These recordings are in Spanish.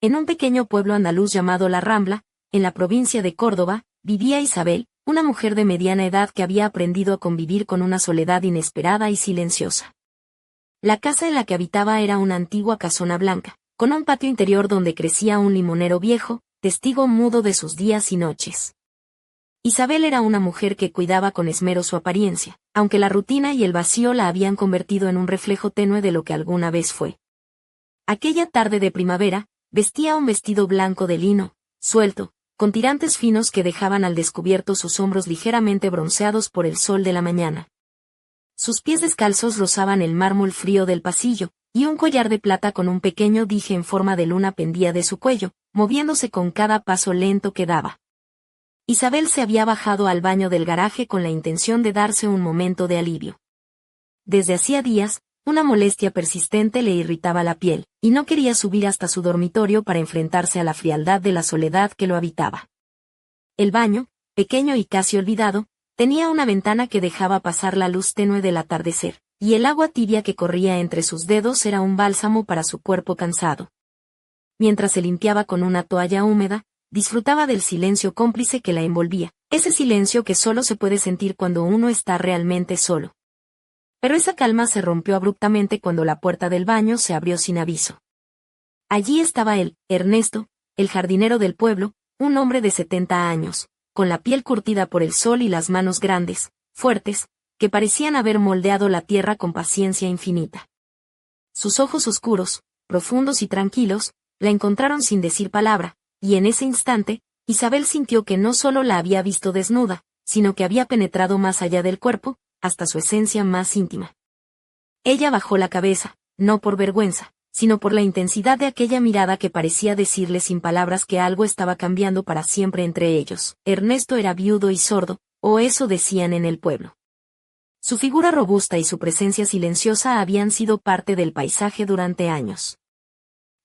En un pequeño pueblo andaluz llamado La Rambla, en la provincia de Córdoba, vivía Isabel, una mujer de mediana edad que había aprendido a convivir con una soledad inesperada y silenciosa. La casa en la que habitaba era una antigua casona blanca, con un patio interior donde crecía un limonero viejo, testigo mudo de sus días y noches. Isabel era una mujer que cuidaba con esmero su apariencia, aunque la rutina y el vacío la habían convertido en un reflejo tenue de lo que alguna vez fue. Aquella tarde de primavera, vestía un vestido blanco de lino, suelto, con tirantes finos que dejaban al descubierto sus hombros ligeramente bronceados por el sol de la mañana. Sus pies descalzos rozaban el mármol frío del pasillo, y un collar de plata con un pequeño dije en forma de luna pendía de su cuello, moviéndose con cada paso lento que daba. Isabel se había bajado al baño del garaje con la intención de darse un momento de alivio. Desde hacía días, una molestia persistente le irritaba la piel, y no quería subir hasta su dormitorio para enfrentarse a la frialdad de la soledad que lo habitaba. El baño, pequeño y casi olvidado, tenía una ventana que dejaba pasar la luz tenue del atardecer, y el agua tibia que corría entre sus dedos era un bálsamo para su cuerpo cansado. Mientras se limpiaba con una toalla húmeda, disfrutaba del silencio cómplice que la envolvía, ese silencio que solo se puede sentir cuando uno está realmente solo. Pero esa calma se rompió abruptamente cuando la puerta del baño se abrió sin aviso. Allí estaba él, Ernesto, el jardinero del pueblo, un hombre de 70 años, con la piel curtida por el sol y las manos grandes, fuertes, que parecían haber moldeado la tierra con paciencia infinita. Sus ojos oscuros, profundos y tranquilos, la encontraron sin decir palabra, y en ese instante, Isabel sintió que no solo la había visto desnuda, sino que había penetrado más allá del cuerpo, hasta su esencia más íntima. Ella bajó la cabeza, no por vergüenza, sino por la intensidad de aquella mirada que parecía decirle sin palabras que algo estaba cambiando para siempre entre ellos. Ernesto era viudo y sordo, o eso decían en el pueblo. Su figura robusta y su presencia silenciosa habían sido parte del paisaje durante años.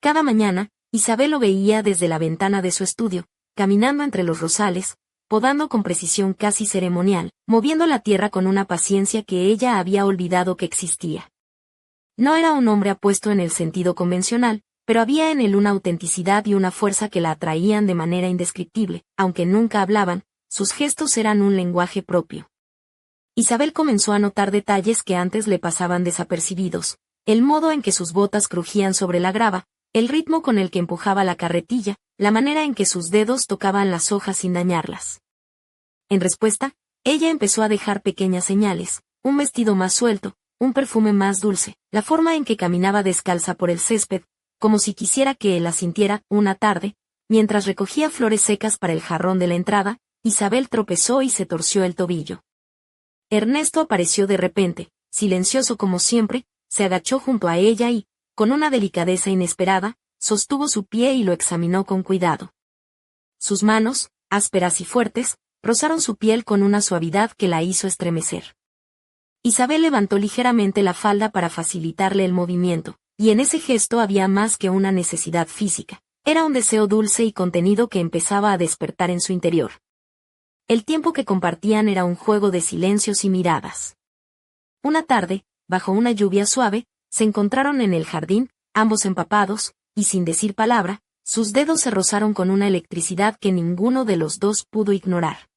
Cada mañana, Isabel lo veía desde la ventana de su estudio, caminando entre los rosales, podando con precisión casi ceremonial, moviendo la tierra con una paciencia que ella había olvidado que existía. No era un hombre apuesto en el sentido convencional, pero había en él una autenticidad y una fuerza que la atraían de manera indescriptible, aunque nunca hablaban, sus gestos eran un lenguaje propio. Isabel comenzó a notar detalles que antes le pasaban desapercibidos, el modo en que sus botas crujían sobre la grava, el ritmo con el que empujaba la carretilla, la manera en que sus dedos tocaban las hojas sin dañarlas. En respuesta, ella empezó a dejar pequeñas señales, un vestido más suelto, un perfume más dulce, la forma en que caminaba descalza por el césped, como si quisiera que él la sintiera. Una tarde, mientras recogía flores secas para el jarrón de la entrada, Isabel tropezó y se torció el tobillo. Ernesto apareció de repente, silencioso como siempre, se agachó junto a ella y, con una delicadeza inesperada, sostuvo su pie y lo examinó con cuidado. Sus manos, ásperas y fuertes, rozaron su piel con una suavidad que la hizo estremecer. Isabel levantó ligeramente la falda para facilitarle el movimiento, y en ese gesto había más que una necesidad física, era un deseo dulce y contenido que empezaba a despertar en su interior. El tiempo que compartían era un juego de silencios y miradas. Una tarde, bajo una lluvia suave, se encontraron en el jardín, ambos empapados, y sin decir palabra, sus dedos se rozaron con una electricidad que ninguno de los dos pudo ignorar.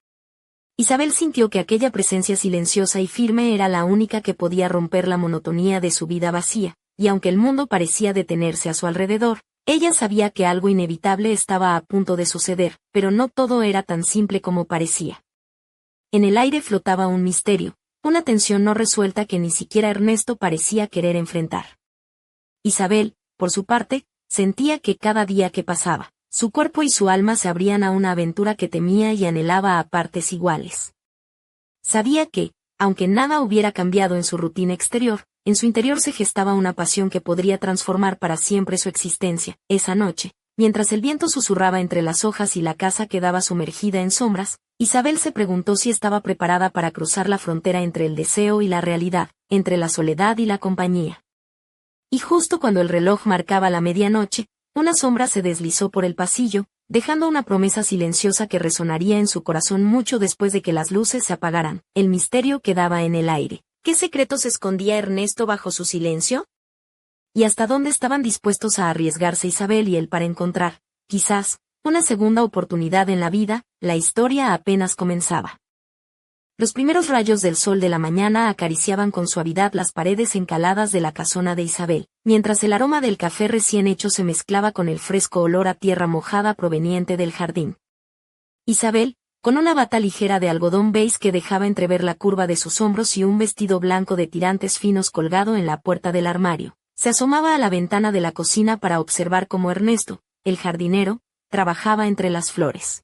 Isabel sintió que aquella presencia silenciosa y firme era la única que podía romper la monotonía de su vida vacía, y aunque el mundo parecía detenerse a su alrededor, ella sabía que algo inevitable estaba a punto de suceder, pero no todo era tan simple como parecía. En el aire flotaba un misterio, una tensión no resuelta que ni siquiera Ernesto parecía querer enfrentar. Isabel, por su parte, sentía que cada día que pasaba, su cuerpo y su alma se abrían a una aventura que temía y anhelaba a partes iguales. Sabía que, aunque nada hubiera cambiado en su rutina exterior, en su interior se gestaba una pasión que podría transformar para siempre su existencia. Esa noche, mientras el viento susurraba entre las hojas y la casa quedaba sumergida en sombras, Isabel se preguntó si estaba preparada para cruzar la frontera entre el deseo y la realidad, entre la soledad y la compañía. Y justo cuando el reloj marcaba la medianoche, una sombra se deslizó por el pasillo, dejando una promesa silenciosa que resonaría en su corazón mucho después de que las luces se apagaran. El misterio quedaba en el aire. ¿Qué secretos escondía Ernesto bajo su silencio? y hasta dónde estaban dispuestos a arriesgarse Isabel y él para encontrar, quizás, una segunda oportunidad en la vida. La historia apenas comenzaba. Los primeros rayos del sol de la mañana acariciaban con suavidad las paredes encaladas de la casona de Isabel, mientras el aroma del café recién hecho se mezclaba con el fresco olor a tierra mojada proveniente del jardín. Isabel, con una bata ligera de algodón beige que dejaba entrever la curva de sus hombros y un vestido blanco de tirantes finos colgado en la puerta del armario, se asomaba a la ventana de la cocina para observar cómo Ernesto, el jardinero, trabajaba entre las flores.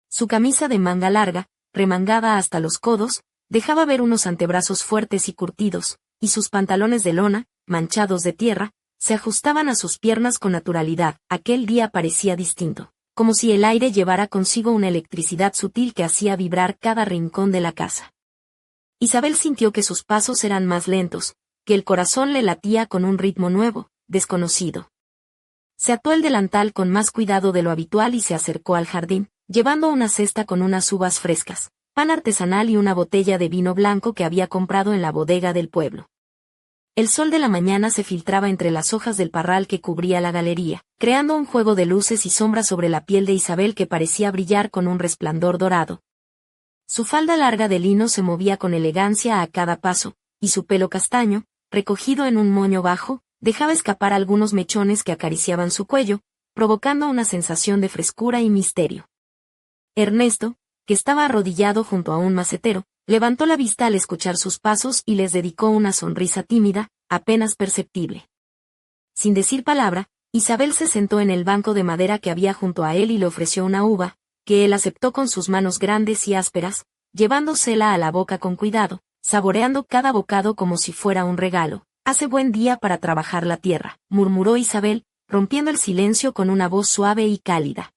Su camisa de manga larga, remangada hasta los codos, dejaba ver unos antebrazos fuertes y curtidos, y sus pantalones de lona, manchados de tierra, se ajustaban a sus piernas con naturalidad. Aquel día parecía distinto, como si el aire llevara consigo una electricidad sutil que hacía vibrar cada rincón de la casa. Isabel sintió que sus pasos eran más lentos, que el corazón le latía con un ritmo nuevo, desconocido. Se ató el delantal con más cuidado de lo habitual y se acercó al jardín, llevando una cesta con unas uvas frescas, pan artesanal y una botella de vino blanco que había comprado en la bodega del pueblo. El sol de la mañana se filtraba entre las hojas del parral que cubría la galería, creando un juego de luces y sombras sobre la piel de Isabel que parecía brillar con un resplandor dorado. Su falda larga de lino se movía con elegancia a cada paso, y su pelo castaño, recogido en un moño bajo, dejaba escapar algunos mechones que acariciaban su cuello, provocando una sensación de frescura y misterio. Ernesto, que estaba arrodillado junto a un macetero, levantó la vista al escuchar sus pasos y les dedicó una sonrisa tímida, apenas perceptible. Sin decir palabra, Isabel se sentó en el banco de madera que había junto a él y le ofreció una uva, que él aceptó con sus manos grandes y ásperas, llevándosela a la boca con cuidado, saboreando cada bocado como si fuera un regalo. «Hace buen día para trabajar la tierra», murmuró Isabel, rompiendo el silencio con una voz suave y cálida.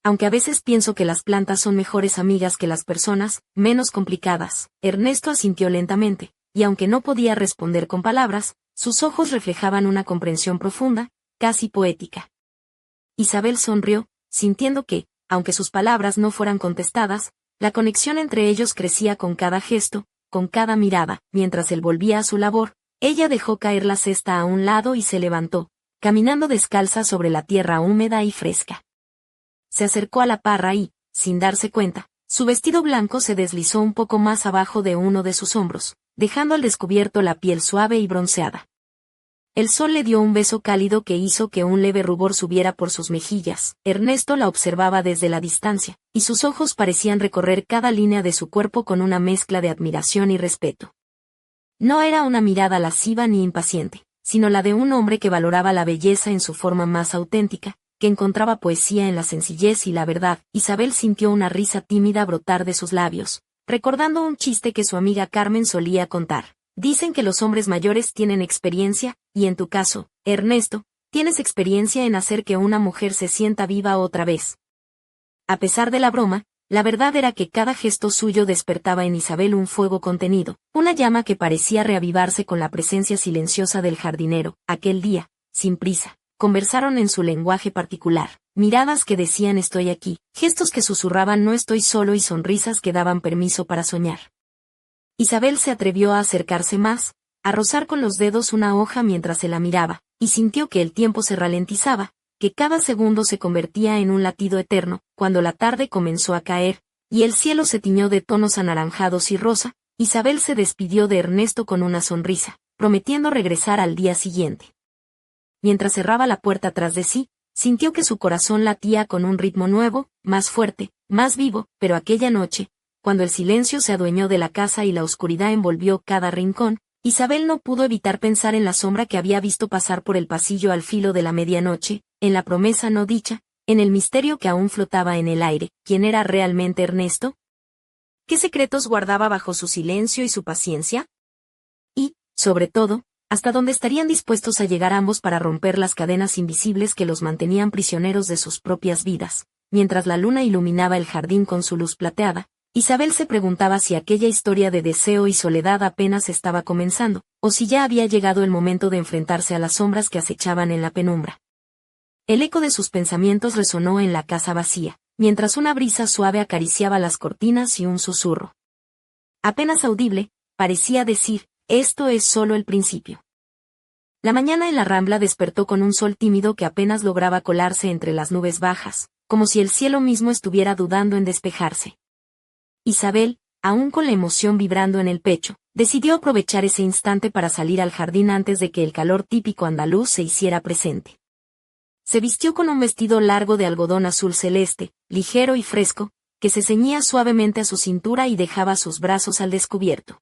«Aunque a veces pienso que las plantas son mejores amigas que las personas, menos complicadas». Ernesto asintió lentamente, y aunque no podía responder con palabras, sus ojos reflejaban una comprensión profunda, casi poética. Isabel sonrió, sintiendo que, aunque sus palabras no fueran contestadas, la conexión entre ellos crecía con cada gesto, con cada mirada. Mientras él volvía a su labor, ella dejó caer la cesta a un lado y se levantó, caminando descalza sobre la tierra húmeda y fresca. Se acercó a la parra y, sin darse cuenta, su vestido blanco se deslizó un poco más abajo de uno de sus hombros, dejando al descubierto la piel suave y bronceada. El sol le dio un beso cálido que hizo que un leve rubor subiera por sus mejillas. Ernesto la observaba desde la distancia, y sus ojos parecían recorrer cada línea de su cuerpo con una mezcla de admiración y respeto. No era una mirada lasciva ni impaciente, sino la de un hombre que valoraba la belleza en su forma más auténtica, que encontraba poesía en la sencillez y la verdad. Isabel sintió una risa tímida brotar de sus labios, recordando un chiste que su amiga Carmen solía contar. Dicen que los hombres mayores tienen experiencia, y en tu caso, Ernesto, tienes experiencia en hacer que una mujer se sienta viva otra vez. A pesar de la broma, la verdad era que cada gesto suyo despertaba en Isabel un fuego contenido, una llama que parecía reavivarse con la presencia silenciosa del jardinero. Aquel día, sin prisa, conversaron en su lenguaje particular, miradas que decían estoy aquí, gestos que susurraban no estoy solo y sonrisas que daban permiso para soñar. Isabel se atrevió a acercarse más, a rozar con los dedos una hoja mientras se la miraba, y sintió que el tiempo se ralentizaba, que cada segundo se convertía en un latido eterno. Cuando la tarde comenzó a caer, y el cielo se tiñó de tonos anaranjados y rosa, Isabel se despidió de Ernesto con una sonrisa, prometiendo regresar al día siguiente. Mientras cerraba la puerta tras de sí, sintió que su corazón latía con un ritmo nuevo, más fuerte, más vivo. Pero aquella noche, cuando el silencio se adueñó de la casa y la oscuridad envolvió cada rincón, Isabel no pudo evitar pensar en la sombra que había visto pasar por el pasillo al filo de la medianoche, en la promesa no dicha, en el misterio que aún flotaba en el aire. ¿Quién era realmente Ernesto? ¿Qué secretos guardaba bajo su silencio y su paciencia? Y, sobre todo, ¿hasta dónde estarían dispuestos a llegar ambos para romper las cadenas invisibles que los mantenían prisioneros de sus propias vidas? Mientras la luna iluminaba el jardín con su luz plateada, Isabel se preguntaba si aquella historia de deseo y soledad apenas estaba comenzando, o si ya había llegado el momento de enfrentarse a las sombras que acechaban en la penumbra. El eco de sus pensamientos resonó en la casa vacía, mientras una brisa suave acariciaba las cortinas y un susurro, apenas audible, parecía decir, esto es solo el principio. La mañana en la Rambla despertó con un sol tímido que apenas lograba colarse entre las nubes bajas, como si el cielo mismo estuviera dudando en despejarse. Isabel, aún con la emoción vibrando en el pecho, decidió aprovechar ese instante para salir al jardín antes de que el calor típico andaluz se hiciera presente. Se vistió con un vestido largo de algodón azul celeste, ligero y fresco, que se ceñía suavemente a su cintura y dejaba sus brazos al descubierto.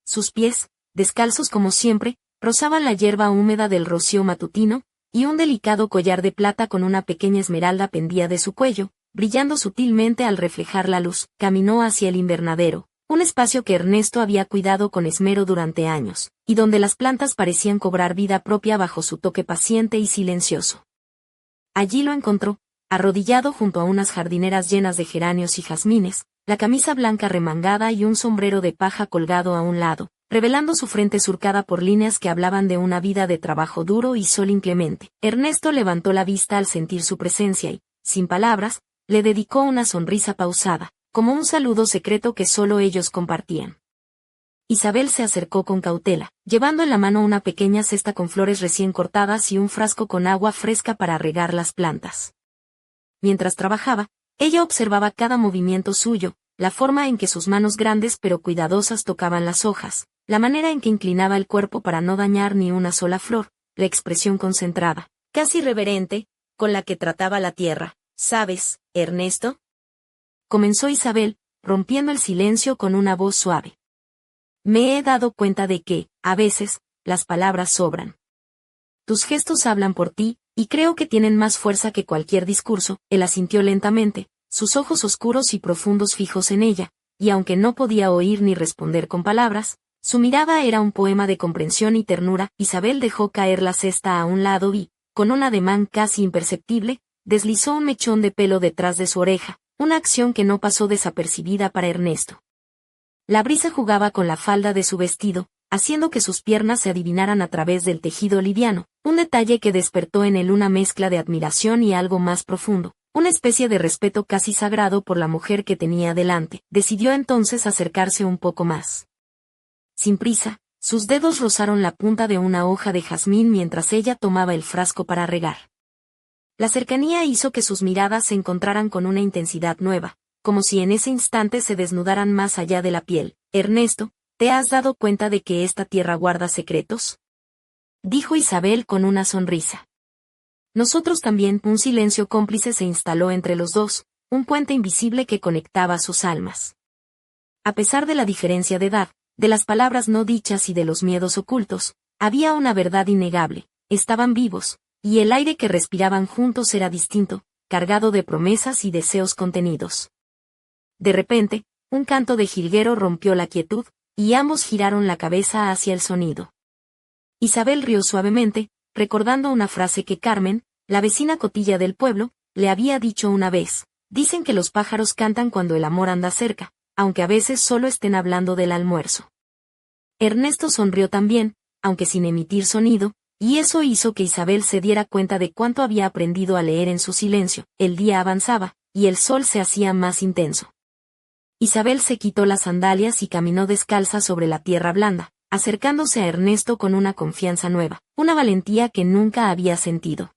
Sus pies, descalzos como siempre, rozaban la hierba húmeda del rocío matutino, y un delicado collar de plata con una pequeña esmeralda pendía de su cuello, brillando sutilmente al reflejar la luz. Caminó hacia el invernadero, un espacio que Ernesto había cuidado con esmero durante años, y donde las plantas parecían cobrar vida propia bajo su toque paciente y silencioso. Allí lo encontró, arrodillado junto a unas jardineras llenas de geranios y jazmines, la camisa blanca remangada y un sombrero de paja colgado a un lado, revelando su frente surcada por líneas que hablaban de una vida de trabajo duro y sol inclemente. Ernesto levantó la vista al sentir su presencia y, sin palabras, le dedicó una sonrisa pausada, como un saludo secreto que solo ellos compartían. Isabel se acercó con cautela, llevando en la mano una pequeña cesta con flores recién cortadas y un frasco con agua fresca para regar las plantas. Mientras trabajaba, ella observaba cada movimiento suyo, la forma en que sus manos grandes pero cuidadosas tocaban las hojas, la manera en que inclinaba el cuerpo para no dañar ni una sola flor, la expresión concentrada, casi reverente, con la que trataba la tierra. ¿Sabes, Ernesto?, comenzó Isabel, rompiendo el silencio con una voz suave. Me he dado cuenta de que, a veces, las palabras sobran. Tus gestos hablan por ti, y creo que tienen más fuerza que cualquier discurso. Él asintió lentamente, sus ojos oscuros y profundos fijos en ella, y aunque no podía oír ni responder con palabras, su mirada era un poema de comprensión y ternura. Isabel dejó caer la cesta a un lado y, con un ademán casi imperceptible, deslizó un mechón de pelo detrás de su oreja, una acción que no pasó desapercibida para Ernesto. La brisa jugaba con la falda de su vestido, haciendo que sus piernas se adivinaran a través del tejido liviano, un detalle que despertó en él una mezcla de admiración y algo más profundo, una especie de respeto casi sagrado por la mujer que tenía delante. Decidió entonces acercarse un poco más. Sin prisa, sus dedos rozaron la punta de una hoja de jazmín mientras ella tomaba el frasco para regar. La cercanía hizo que sus miradas se encontraran con una intensidad nueva, como si en ese instante se desnudaran más allá de la piel. Ernesto, ¿te has dado cuenta de que esta tierra guarda secretos?, dijo Isabel con una sonrisa. Nosotros también. Un silencio cómplice se instaló entre los dos, un puente invisible que conectaba sus almas. A pesar de la diferencia de edad, de las palabras no dichas y de los miedos ocultos, había una verdad innegable: estaban vivos, y el aire que respiraban juntos era distinto, cargado de promesas y deseos contenidos. De repente, un canto de jilguero rompió la quietud, y ambos giraron la cabeza hacia el sonido. Isabel rió suavemente, recordando una frase que Carmen, la vecina cotilla del pueblo, le había dicho una vez: dicen que los pájaros cantan cuando el amor anda cerca, aunque a veces solo estén hablando del almuerzo. Ernesto sonrió también, aunque sin emitir sonido, y eso hizo que Isabel se diera cuenta de cuánto había aprendido a leer en su silencio. El día avanzaba, y el sol se hacía más intenso. Isabel se quitó las sandalias y caminó descalza sobre la tierra blanda, acercándose a Ernesto con una confianza nueva, una valentía que nunca había sentido.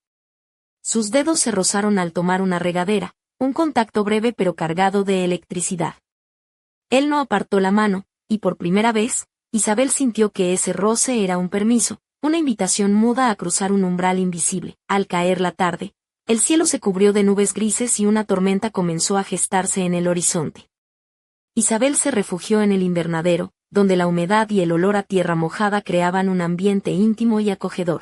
Sus dedos se rozaron al tomar una regadera, un contacto breve pero cargado de electricidad. Él no apartó la mano, y por primera vez, Isabel sintió que ese roce era un permiso, una invitación muda a cruzar un umbral invisible. Al caer la tarde, el cielo se cubrió de nubes grises y una tormenta comenzó a gestarse en el horizonte. Isabel se refugió en el invernadero, donde la humedad y el olor a tierra mojada creaban un ambiente íntimo y acogedor.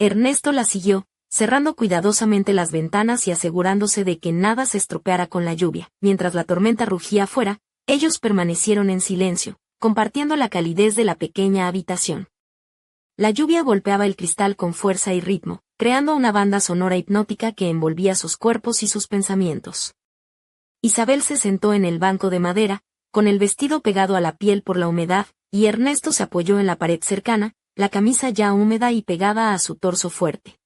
Ernesto la siguió, cerrando cuidadosamente las ventanas y asegurándose de que nada se estropeara con la lluvia. Mientras la tormenta rugía afuera, ellos permanecieron en silencio, compartiendo la calidez de la pequeña habitación. La lluvia golpeaba el cristal con fuerza y ritmo, creando una banda sonora hipnótica que envolvía sus cuerpos y sus pensamientos. Isabel se sentó en el banco de madera, con el vestido pegado a la piel por la humedad, y Ernesto se apoyó en la pared cercana, la camisa ya húmeda y pegada a su torso fuerte.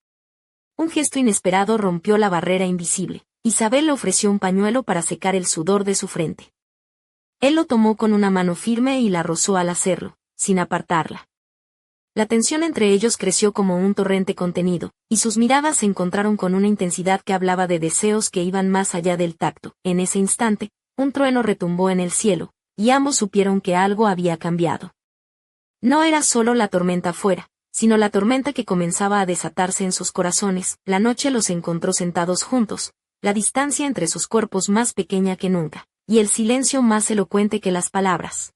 Un gesto inesperado rompió la barrera invisible. Isabel le ofreció un pañuelo para secar el sudor de su frente. Él lo tomó con una mano firme y la rozó al hacerlo, sin apartarla. La tensión entre ellos creció como un torrente contenido, y sus miradas se encontraron con una intensidad que hablaba de deseos que iban más allá del tacto. En ese instante, un trueno retumbó en el cielo, y ambos supieron que algo había cambiado. No era solo la tormenta afuera, sino la tormenta que comenzaba a desatarse en sus corazones. La noche los encontró sentados juntos, la distancia entre sus cuerpos más pequeña que nunca, y el silencio más elocuente que las palabras.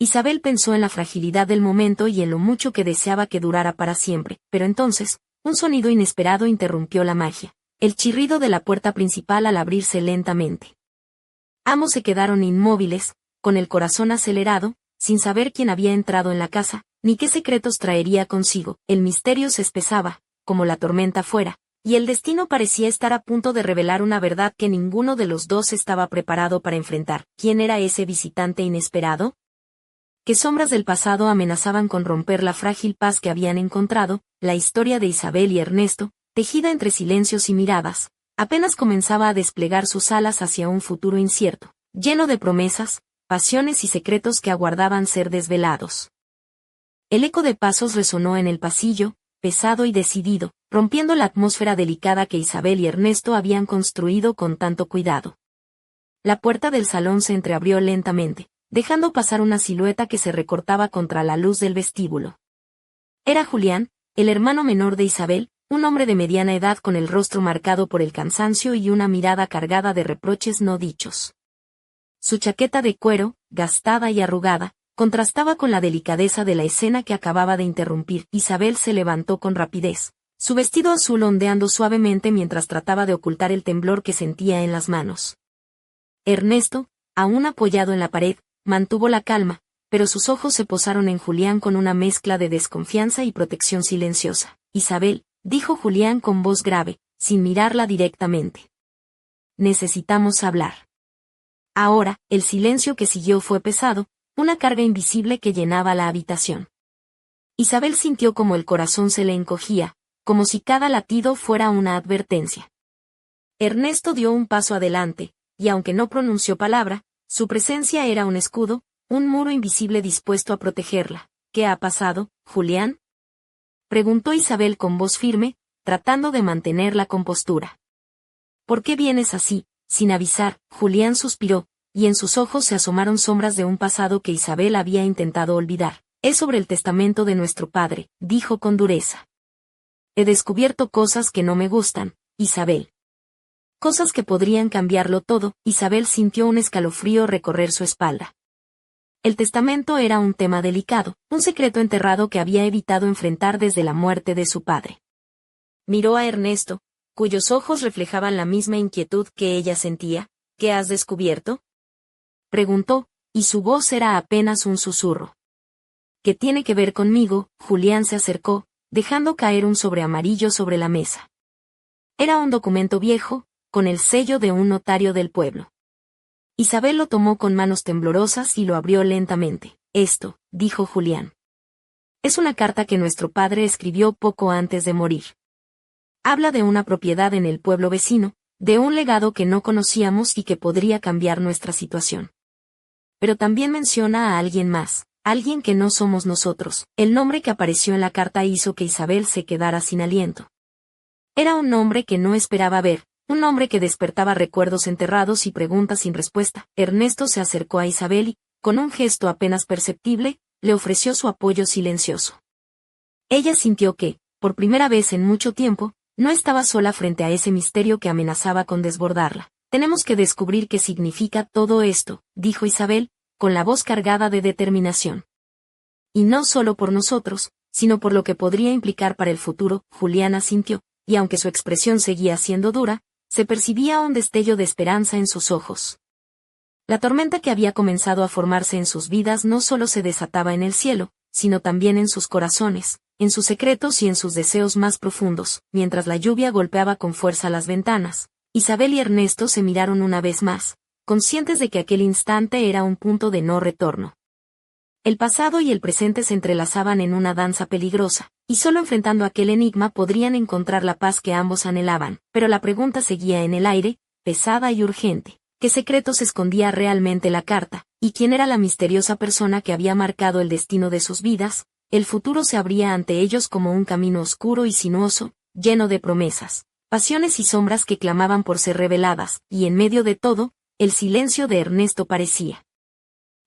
Isabel pensó en la fragilidad del momento y en lo mucho que deseaba que durara para siempre, pero entonces, un sonido inesperado interrumpió la magia, el chirrido de la puerta principal al abrirse lentamente. Ambos se quedaron inmóviles, con el corazón acelerado, sin saber quién había entrado en la casa, ni qué secretos traería consigo. El misterio se espesaba, como la tormenta fuera, y el destino parecía estar a punto de revelar una verdad que ninguno de los dos estaba preparado para enfrentar. ¿Quién era ese visitante inesperado? ¿Qué sombras del pasado amenazaban con romper la frágil paz que habían encontrado? La historia de Isabel y Ernesto, tejida entre silencios y miradas, apenas comenzaba a desplegar sus alas hacia un futuro incierto, lleno de promesas, pasiones y secretos que aguardaban ser desvelados. El eco de pasos resonó en el pasillo, pesado y decidido, rompiendo la atmósfera delicada que Isabel y Ernesto habían construido con tanto cuidado. La puerta del salón se entreabrió lentamente, dejando pasar una silueta que se recortaba contra la luz del vestíbulo. Era Julián, el hermano menor de Isabel, un hombre de mediana edad con el rostro marcado por el cansancio y una mirada cargada de reproches no dichos. Su chaqueta de cuero, gastada y arrugada, contrastaba con la delicadeza de la escena que acababa de interrumpir. Isabel se levantó con rapidez, su vestido azul ondeando suavemente mientras trataba de ocultar el temblor que sentía en las manos. Ernesto, aún apoyado en la pared, mantuvo la calma, pero sus ojos se posaron en Julián con una mezcla de desconfianza y protección silenciosa. Isabel, dijo Julián con voz grave, sin mirarla directamente. Necesitamos hablar. Ahora, el silencio que siguió fue pesado, una carga invisible que llenaba la habitación. Isabel sintió como el corazón se le encogía, como si cada latido fuera una advertencia. Ernesto dio un paso adelante, y aunque no pronunció palabra, su presencia era un escudo, un muro invisible dispuesto a protegerla. ¿Qué ha pasado, Julián? Preguntó Isabel con voz firme, tratando de mantener la compostura. ¿Por qué vienes así, sin avisar? Julián suspiró, y en sus ojos se asomaron sombras de un pasado que Isabel había intentado olvidar. Es sobre el testamento de nuestro padre, dijo con dureza. He descubierto cosas que no me gustan, Isabel. Cosas que podrían cambiarlo todo. Isabel sintió un escalofrío recorrer su espalda. El testamento era un tema delicado, un secreto enterrado que había evitado enfrentar desde la muerte de su padre. Miró a Ernesto, cuyos ojos reflejaban la misma inquietud que ella sentía. ¿Qué has descubierto?, preguntó, y su voz era apenas un susurro. ¿Qué tiene que ver conmigo? Julián se acercó, dejando caer un sobre amarillo sobre la mesa. Era un documento viejo, con el sello de un notario del pueblo. Isabel lo tomó con manos temblorosas y lo abrió lentamente. Esto, dijo Julián. Es una carta que nuestro padre escribió poco antes de morir. Habla de una propiedad en el pueblo vecino, de un legado que no conocíamos y que podría cambiar nuestra situación. Pero también menciona a alguien más, alguien que no somos nosotros. El nombre que apareció en la carta hizo que Isabel se quedara sin aliento. Era un nombre que no esperaba ver, un nombre que despertaba recuerdos enterrados y preguntas sin respuesta. Ernesto se acercó a Isabel y, con un gesto apenas perceptible, le ofreció su apoyo silencioso. Ella sintió que, por primera vez en mucho tiempo, no estaba sola frente a ese misterio que amenazaba con desbordarla. Tenemos que descubrir qué significa todo esto, dijo Isabel, con la voz cargada de determinación. Y no solo por nosotros, sino por lo que podría implicar para el futuro. Julián asintió, y aunque su expresión seguía siendo dura, se percibía un destello de esperanza en sus ojos. La tormenta que había comenzado a formarse en sus vidas no solo se desataba en el cielo, sino también en sus corazones, en sus secretos y en sus deseos más profundos. Mientras la lluvia golpeaba con fuerza las ventanas, Isabel y Ernesto se miraron una vez más, conscientes de que aquel instante era un punto de no retorno. El pasado y el presente se entrelazaban en una danza peligrosa, y solo enfrentando aquel enigma podrían encontrar la paz que ambos anhelaban. Pero la pregunta seguía en el aire, pesada y urgente. ¿Qué secretos escondía realmente la carta? ¿Y quién era la misteriosa persona que había marcado el destino de sus vidas? el futuro se abría ante ellos como un camino oscuro y sinuoso, lleno de promesas, pasiones y sombras que clamaban por ser reveladas, y en medio de todo, el silencio de Ernesto parecía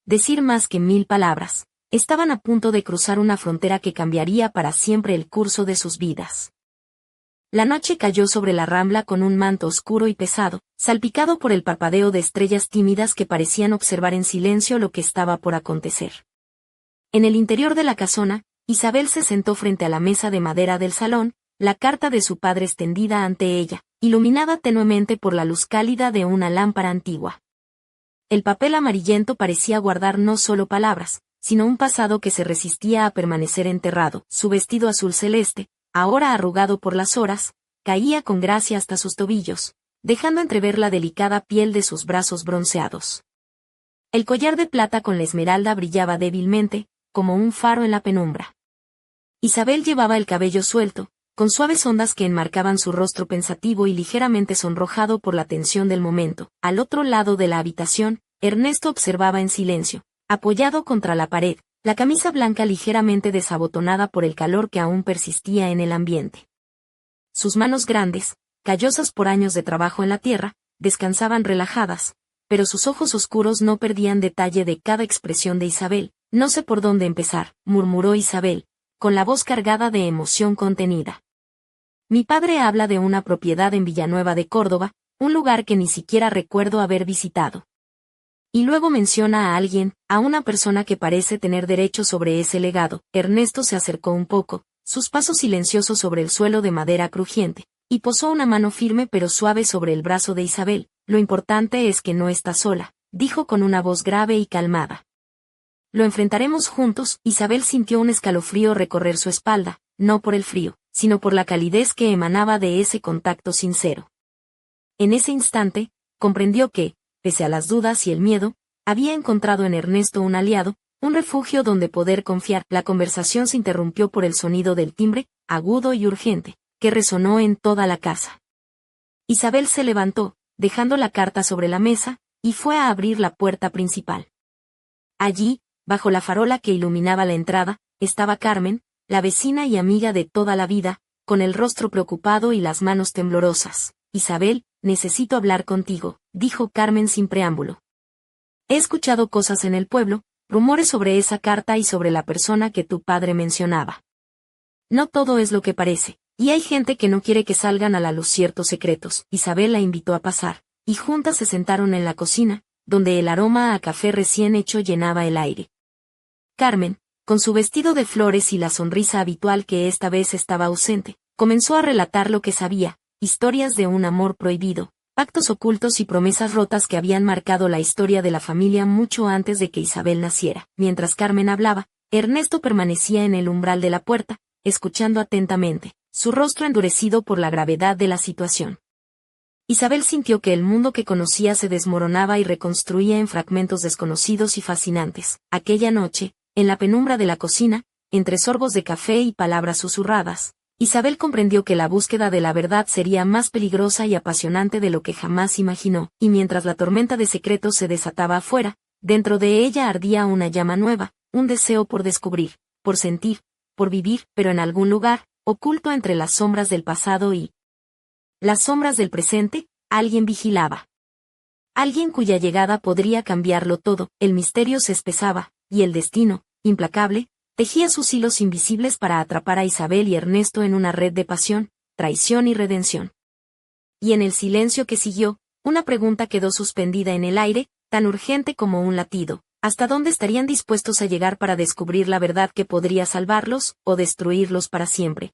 decir más que 1000 palabras. Estaban a punto de cruzar una frontera que cambiaría para siempre el curso de sus vidas. La noche cayó sobre la Rambla con un manto oscuro y pesado, salpicado por el parpadeo de estrellas tímidas que parecían observar en silencio lo que estaba por acontecer. En el interior de la casona, Isabel se sentó frente a la mesa de madera del salón, la carta de su padre extendida ante ella, iluminada tenuemente por la luz cálida de una lámpara antigua. El papel amarillento parecía guardar no solo palabras, sino un pasado que se resistía a permanecer enterrado. Su vestido azul celeste, ahora arrugado por las horas, caía con gracia hasta sus tobillos, dejando entrever la delicada piel de sus brazos bronceados. El collar de plata con la esmeralda brillaba débilmente, como un faro en la penumbra. Isabel llevaba el cabello suelto, con suaves ondas que enmarcaban su rostro pensativo y ligeramente sonrojado por la tensión del momento. Al otro lado de la habitación, Ernesto observaba en silencio, apoyado contra la pared, la camisa blanca ligeramente desabotonada por el calor que aún persistía en el ambiente. Sus manos grandes, callosas por años de trabajo en la tierra, descansaban relajadas, pero sus ojos oscuros no perdían detalle de cada expresión de Isabel. No sé por dónde empezar, murmuró Isabel, con la voz cargada de emoción contenida. Mi padre habla de una propiedad en Villanueva de Córdoba, un lugar que ni siquiera recuerdo haber visitado. Y luego menciona a alguien, a una persona que parece tener derecho sobre ese legado. Ernesto se acercó un poco, sus pasos silenciosos sobre el suelo de madera crujiente, y posó una mano firme pero suave sobre el brazo de Isabel. Lo importante es que no está sola, dijo con una voz grave y calmada. Lo enfrentaremos juntos. Isabel sintió un escalofrío recorrer su espalda, no por el frío, sino por la calidez que emanaba de ese contacto sincero. En ese instante, comprendió que, pese a las dudas y el miedo, había encontrado en Ernesto un aliado, un refugio donde poder confiar. La conversación se interrumpió por el sonido del timbre, agudo y urgente, que resonó en toda la casa. Isabel se levantó, dejando la carta sobre la mesa, y fue a abrir la puerta principal. Allí, bajo la farola que iluminaba la entrada, estaba Carmen, la vecina y amiga de toda la vida, con el rostro preocupado y las manos temblorosas. Isabel, necesito hablar contigo, dijo Carmen sin preámbulo. He escuchado cosas en el pueblo, rumores sobre esa carta y sobre la persona que tu padre mencionaba. No todo es lo que parece, y hay gente que no quiere que salgan a la luz ciertos secretos. Isabel la invitó a pasar, y juntas se sentaron en la cocina, donde el aroma a café recién hecho llenaba el aire. Carmen, con su vestido de flores y la sonrisa habitual que esta vez estaba ausente, comenzó a relatar lo que sabía, historias de un amor prohibido, pactos ocultos y promesas rotas que habían marcado la historia de la familia mucho antes de que Isabel naciera. Mientras Carmen hablaba, Ernesto permanecía en el umbral de la puerta, escuchando atentamente, su rostro endurecido por la gravedad de la situación. Isabel sintió que el mundo que conocía se desmoronaba y reconstruía en fragmentos desconocidos y fascinantes. Aquella noche, en la penumbra de la cocina, entre sorbos de café y palabras susurradas, Isabel comprendió que la búsqueda de la verdad sería más peligrosa y apasionante de lo que jamás imaginó, y mientras la tormenta de secretos se desataba afuera, dentro de ella ardía una llama nueva, un deseo por descubrir, por sentir, por vivir, pero en algún lugar, oculto entre las sombras del pasado y las sombras del presente, alguien vigilaba. Alguien cuya llegada podría cambiarlo todo. El misterio se espesaba, y el destino, implacable, tejía sus hilos invisibles para atrapar a Isabel y Ernesto en una red de pasión, traición y redención. Y en el silencio que siguió, una pregunta quedó suspendida en el aire, tan urgente como un latido. ¿Hasta dónde estarían dispuestos a llegar para descubrir la verdad que podría salvarlos, o destruirlos para siempre?